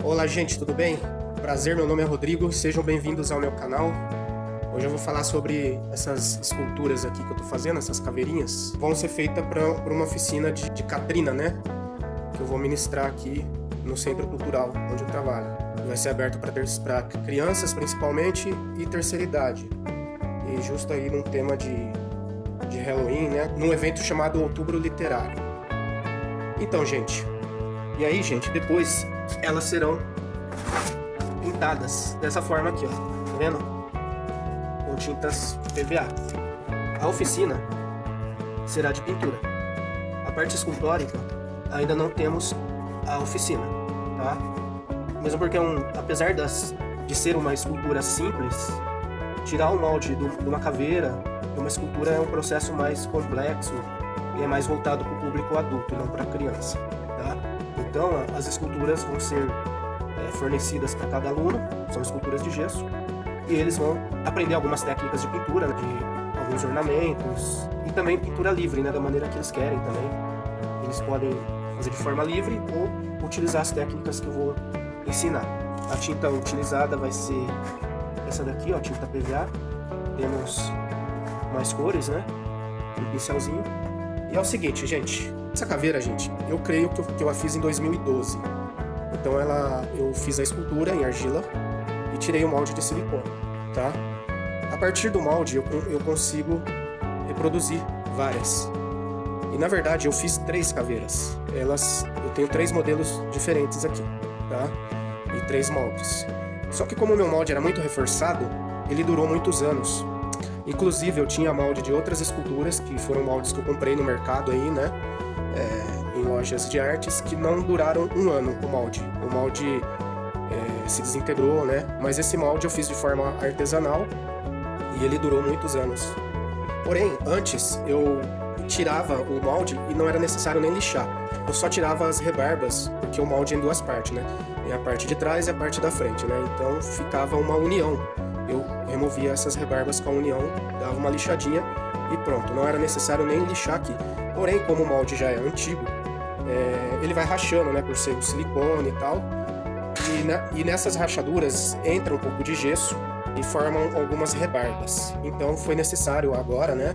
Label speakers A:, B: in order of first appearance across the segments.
A: Olá, gente, tudo bem? Prazer, meu nome é Rodrigo, sejam bem-vindos ao meu canal. Hoje eu vou falar sobre essas esculturas aqui que eu tô fazendo, essas caveirinhas. Vão ser feitas para uma oficina de Catrina, né? Que eu vou ministrar aqui no Centro Cultural, onde eu trabalho. Vai ser aberto para crianças, principalmente, e terceira idade. E justo aí num tema de Halloween, né? Num evento chamado Outubro Literário. Então, gente, e aí, gente, depois elas serão pintadas dessa forma aqui, ó. Tá vendo? Com tintas PVA. A oficina será de pintura. A parte escultórica ainda não temos a oficina, tá? Mesmo porque apesar de ser uma escultura simples, tirar o molde de uma caveira de uma escultura é um processo mais complexo e é mais voltado para o público adulto, não para a criança, tá? Então as esculturas vão ser fornecidas para cada aluno, são esculturas de gesso, e eles vão aprender algumas técnicas de pintura, de alguns ornamentos, e também pintura livre, né, da maneira que eles querem também. Eles podem fazer de forma livre ou utilizar as técnicas que eu vou ensinar. A tinta utilizada vai ser essa daqui, ó, tinta PVA. Temos mais cores, né, um pincelzinho. E é o seguinte, gente, essa caveira, gente, eu creio que eu a fiz em 2012. Então eu fiz a escultura em argila e tirei o molde de silicone, tá? A partir do molde eu consigo reproduzir várias. E na verdade eu fiz 3 caveiras. Eu tenho 3 modelos diferentes aqui, tá? E 3 moldes. Só que como o meu molde era muito reforçado, ele durou muitos anos. Inclusive eu tinha molde de outras esculturas, que foram moldes que eu comprei no mercado aí, né? Em lojas de artes, que não duraram um ano o molde. O molde se desintegrou, né? Mas esse molde eu fiz de forma artesanal e ele durou muitos anos. Porém, antes eu tirava o molde e não era necessário nem lixar. Eu só tirava as rebarbas, porque o molde é em 2 partes, né? Tem a parte de trás e a parte da frente, né? Então ficava uma união. Eu removia essas rebarbas com a união, dava uma lixadinha e pronto. Não era necessário nem lixar aqui. Porém, como o molde já é antigo, ele vai rachando, né? Por ser o silicone e tal. E nessas rachaduras entra um pouco de gesso e formam algumas rebarbas. Então foi necessário agora, né?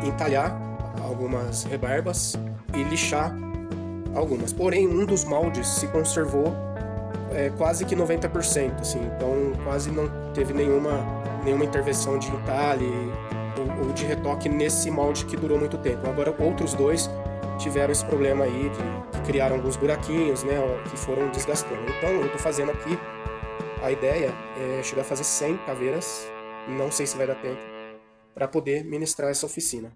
A: Entalhar algumas rebarbas e lixar algumas. Porém, um dos moldes se conservou quase que 90%, assim. Então quase não teve nenhuma intervenção de entalhe ou de retoque nesse molde que durou muito tempo. Agora outros 2 tiveram esse problema aí que criaram alguns buraquinhos, né, que foram desgastando. Então eu tô fazendo aqui, a ideia é chegar a fazer 100 caveiras, não sei se vai dar tempo, para poder ministrar essa oficina.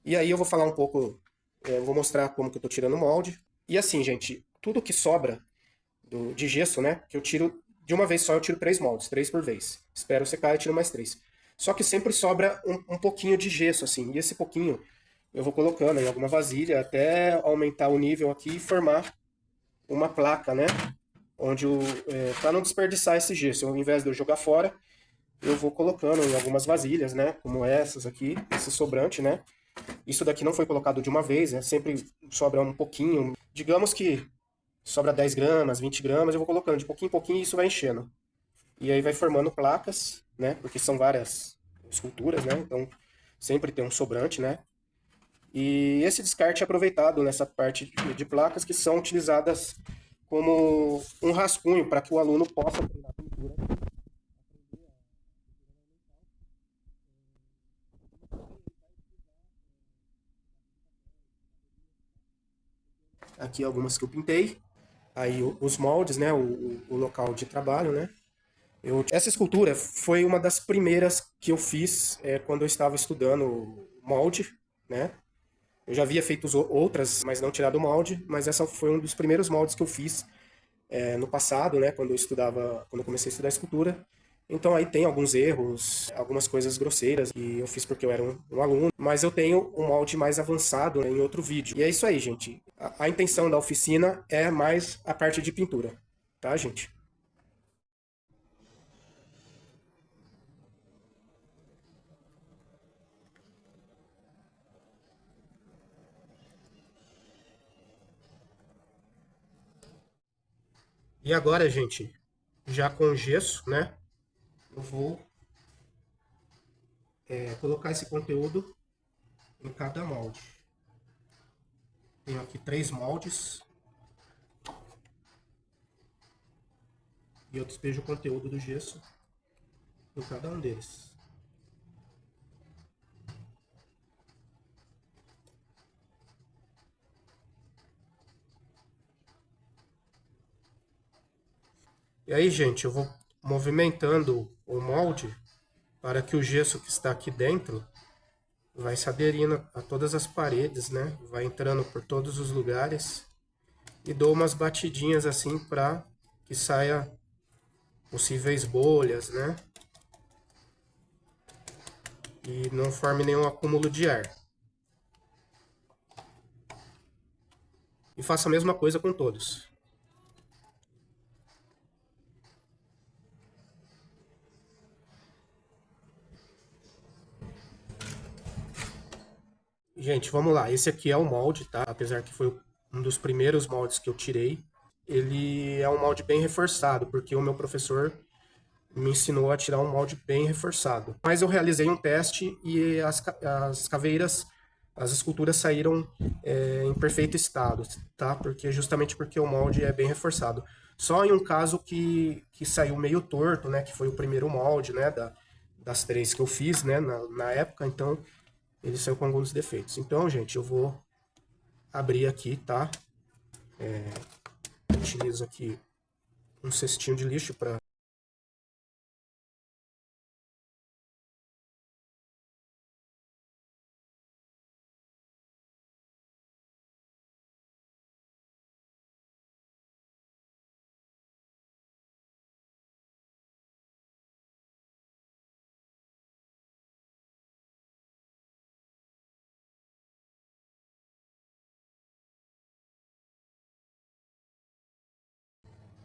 A: E aí eu vou falar um pouco, eu vou mostrar como que eu tô tirando o molde. E assim, gente, tudo que sobra de gesso, né, que eu tiro de uma vez só, eu tiro 3 moldes, 3 por vez. Espero secar e tiro mais 3. Só que sempre sobra um pouquinho de gesso, assim, e esse pouquinho eu vou colocando em alguma vasilha até aumentar o nível aqui e formar uma placa, né? Onde para não desperdiçar esse gesso, ao invés de eu jogar fora, eu vou colocando em algumas vasilhas, né? Como essas aqui, esse sobrante, né? Isso daqui não foi colocado de uma vez, né? Sempre sobra um pouquinho. Digamos que sobra 10 gramas, 20 gramas, eu vou colocando de pouquinho em pouquinho e isso vai enchendo. E aí vai formando placas, né? Porque são várias esculturas, né? Então sempre tem um sobrante, né? E esse descarte é aproveitado nessa parte de placas que são utilizadas como um rascunho para que o aluno possa treinar a pintura. Aqui algumas que eu pintei. Aí os moldes, né? O local de trabalho, né? Essa escultura foi uma das primeiras que eu fiz quando eu estava estudando molde, né? Eu já havia feito outras, mas não tirado o molde, mas essa foi um dos primeiros moldes que eu fiz no passado, né, quando eu comecei a estudar escultura. Então aí tem alguns erros, algumas coisas grosseiras que eu fiz porque eu era um aluno, mas eu tenho um molde mais avançado, né, em outro vídeo. E é isso aí, gente. A intenção da oficina é mais a parte de pintura, tá, gente? E agora, gente, já com gesso, né? Eu vou colocar esse conteúdo em cada molde. Tenho aqui 3 moldes. E eu despejo o conteúdo do gesso em cada um deles. E aí, gente, eu vou movimentando o molde para que o gesso que está aqui dentro vai se aderindo a todas as paredes, né? Vai entrando por todos os lugares. E dou umas batidinhas assim para que saia possíveis bolhas, né? E não forme nenhum acúmulo de ar. E faço a mesma coisa com todos. Gente, vamos lá. Esse aqui é o molde, tá? Apesar que foi um dos primeiros moldes que eu tirei. Ele é um molde bem reforçado, porque o meu professor me ensinou a tirar um molde bem reforçado. Mas eu realizei um teste e as caveiras, as esculturas saíram em perfeito estado, tá? Justamente porque o molde é bem reforçado. Só em um caso que saiu meio torto, né? Que foi o primeiro molde, né? Das 3 que eu fiz, né? Na época, então ele saiu com alguns defeitos. Então, gente, eu vou abrir aqui, tá? Utilizo aqui um cestinho de lixo para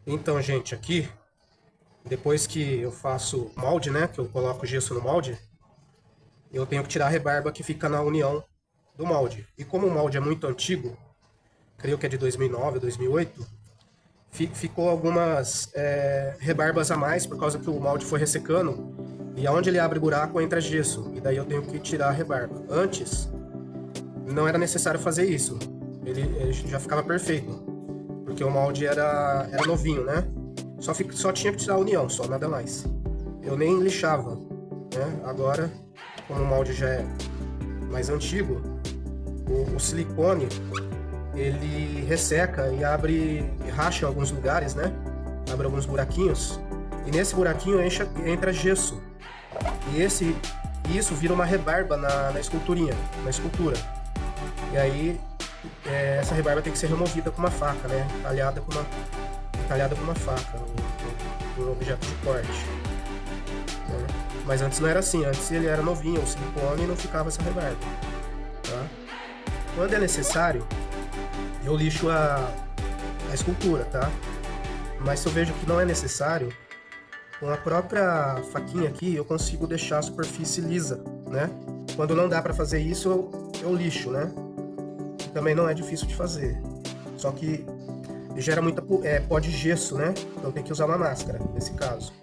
A: Então, gente, aqui, depois que eu faço o molde, né, que eu coloco o gesso no molde, eu tenho que tirar a rebarba que fica na união do molde. E como o molde é muito antigo, creio que é de 2009, 2008, ficou algumas rebarbas a mais por causa que o molde foi ressecando e aonde ele abre buraco entra gesso, e daí eu tenho que tirar a rebarba. Antes, não era necessário fazer isso, ele já ficava perfeito, porque o molde era novinho, né? Só tinha que tirar a união, só, nada mais. Eu nem lixava, né? Agora, como o molde já é mais antigo, o silicone, ele resseca e abre, e racha em alguns lugares, né? Abre alguns buraquinhos, e nesse buraquinho entra gesso. E isso vira uma rebarba na escultura. E aí, essa rebarba tem que ser removida com uma faca, né? Talhada com uma faca, um objeto de corte. Né? Mas antes não era assim, antes ele era novinho, o silicone, e não ficava essa rebarba. Tá? Quando é necessário, eu lixo a escultura, tá? Mas se eu vejo que não é necessário, com a própria faquinha aqui eu consigo deixar a superfície lisa, né? Quando não dá para fazer isso, eu lixo, né? Também não é difícil de fazer, só que gera muita pó de gesso, né? Então tem que usar uma máscara nesse caso.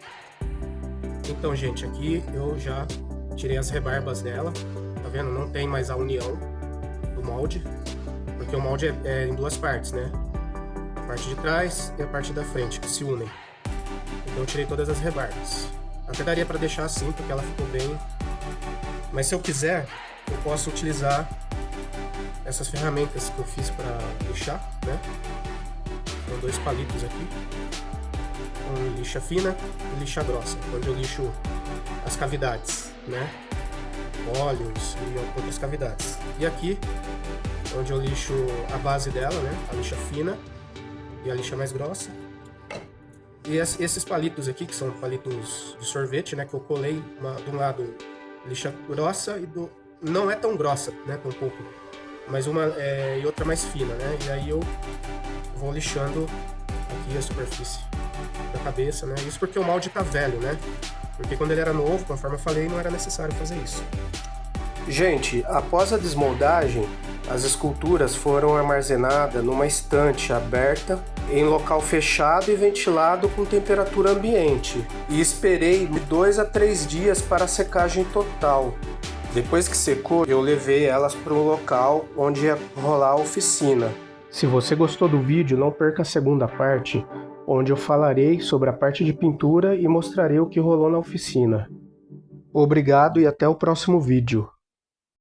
A: Então, gente, aqui eu já tirei as rebarbas dela, tá vendo? Não tem mais a união do molde, porque o molde é em 2 partes, né? A parte de trás e a parte da frente, que se unem. Então eu tirei todas as rebarbas. Até daria para deixar assim, porque ela ficou bem... Mas se eu quiser, eu posso utilizar essas ferramentas que eu fiz para lixar, né? São 2 palitos aqui, com lixa fina e lixa grossa, onde eu lixo as cavidades, né? Óleos e outras cavidades. E aqui, onde eu lixo a base dela, né? A lixa fina e a lixa mais grossa. E esses palitos aqui, que são palitos de sorvete, né? Que eu colei de um lado lixa grossa e não é tão grossa, né? Tão pouco, mas uma e outra mais fina, né? E aí eu vou lixando aqui a superfície da cabeça, né? Isso porque o molde tá velho, né? Porque quando ele era novo, conforme eu falei, não era necessário fazer isso. Gente, após a desmoldagem, As esculturas foram armazenadas numa estante aberta, em local fechado e ventilado com temperatura ambiente, e esperei de 2 a 3 dias para a secagem total. Depois que secou, eu levei elas para um local onde ia rolar a oficina. Se você gostou do vídeo, não perca a segunda parte, onde eu falarei sobre a parte de pintura e mostrarei o que rolou na oficina. Obrigado e até o próximo vídeo.